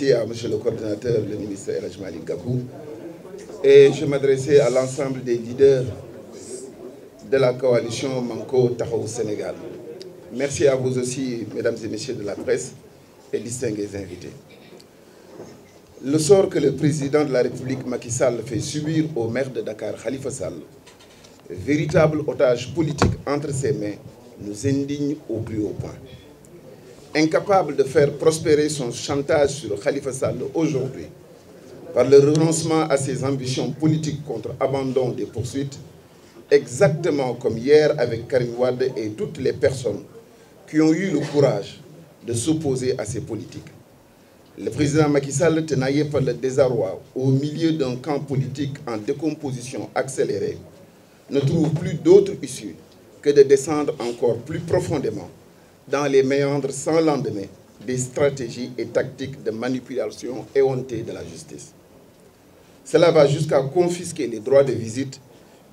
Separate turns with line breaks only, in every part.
aussi à monsieur le coordinateur, le ministre El Hadji Malick Gakou, et je m'adressais à l'ensemble des leaders de la coalition Manko Taxawu Sénégal. Merci à vous aussi, mesdames et messieurs de la presse et distingués invités. Le sort que le président de la République Macky Sall fait subir au maire de Dakar, Khalifa Sall, véritable otage politique entre ses mains, nous indigne au plus haut point. Incapable de faire prospérer son chantage sur Khalifa Sall aujourd'hui, par le renoncement à ses ambitions politiques contre abandon des poursuites, exactement comme hier avec Karim Wade et toutes les personnes qui ont eu le courage de s'opposer à ces politiques. Le président Macky Sall, tenaillé par le désarroi au milieu d'un camp politique en décomposition accélérée, ne trouve plus d'autre issue que de descendre encore plus profondément dans les méandres sans lendemain des stratégies et tactiques de manipulation éhontée de la justice. Cela va jusqu'à confisquer les droits de visite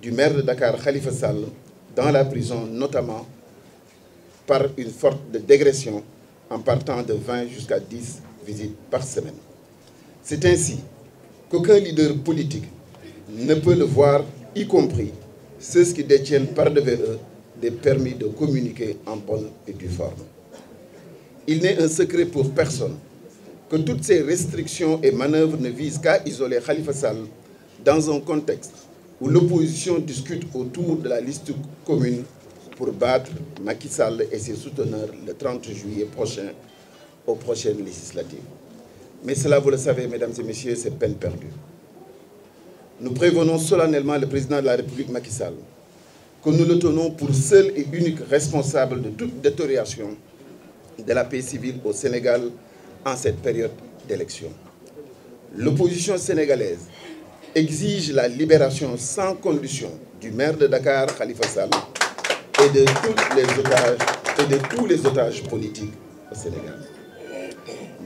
du maire de Dakar, Khalifa Sall, dans la prison, notamment par une forte dégression en partant de 20 jusqu'à 10 visites par semaine. C'est ainsi qu'aucun leader politique ne peut le voir, y compris ceux qui détiennent par-devant eux des permis de communiquer en bonne et due forme. Il n'est un secret pour personne que toutes ces restrictions et manœuvres ne visent qu'à isoler Khalifa Sall dans un contexte où l'opposition discute autour de la liste commune pour battre Macky Sall et ses souteneurs le 30 juillet prochain aux prochaines législatives. Mais cela, vous le savez, mesdames et messieurs, c'est peine perdue. Nous prévenons solennellement le président de la République Macky Sall que nous le tenons pour seul et unique responsable de toute détérioration de la paix civile au Sénégal en cette période d'élection. L'opposition sénégalaise exige la libération sans condition du maire de Dakar, Khalifa Sall, et de tous les otages politiques au Sénégal.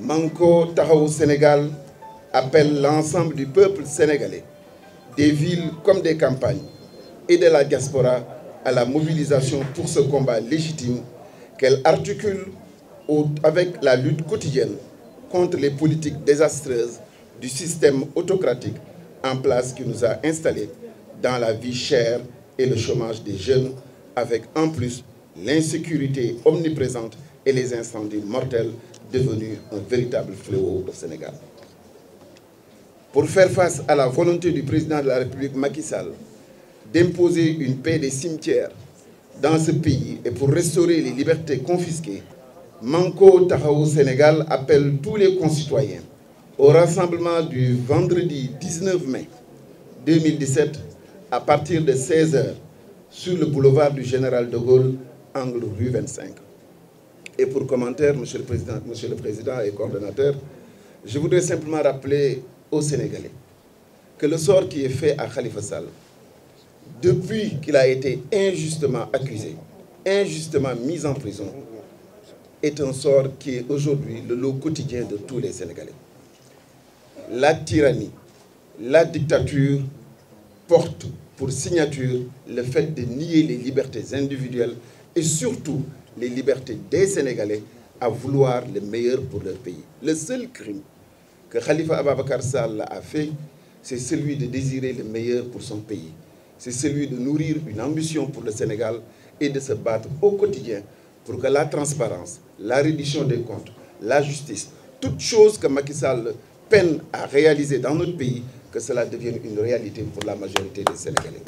Manko Taxawu Sénégal appelle l'ensemble du peuple sénégalais, des villes comme des campagnes, et de la diaspora à la mobilisation pour ce combat légitime qu'elle articule avec la lutte quotidienne contre les politiques désastreuses du système autocratique en place qui nous a installés dans la vie chère et le chômage des jeunes, avec en plus l'insécurité omniprésente et les incendies mortels devenus un véritable fléau au Sénégal. Pour faire face à la volonté du président de la République Macky Sall d'imposer une paix des cimetières dans ce pays et pour restaurer les libertés confisquées, Manko Taxawu Sénégal appelle tous les concitoyens au rassemblement du vendredi 19 mai 2017 à partir de 16h sur le boulevard du Général de Gaulle, angle rue 25. Et pour commentaire, Monsieur le Président et coordonnateur, je voudrais simplement rappeler aux Sénégalais que le sort qui est fait à Khalifa Sall, depuis qu'il a été injustement accusé, injustement mis en prison, est un sort qui est aujourd'hui le lot quotidien de tous les Sénégalais. La tyrannie, la dictature portent pour signature le fait de nier les libertés individuelles et surtout les libertés des Sénégalais à vouloir le meilleur pour leur pays. Le seul crime que Khalifa Ababacar Sall a fait, c'est celui de désirer le meilleur pour son pays. C'est celui de nourrir une ambition pour le Sénégal et de se battre au quotidien pour que la transparence, la reddition des comptes, la justice, toutes choses que Macky Sall peine à réaliser dans notre pays, que cela devienne une réalité pour la majorité des Sénégalais.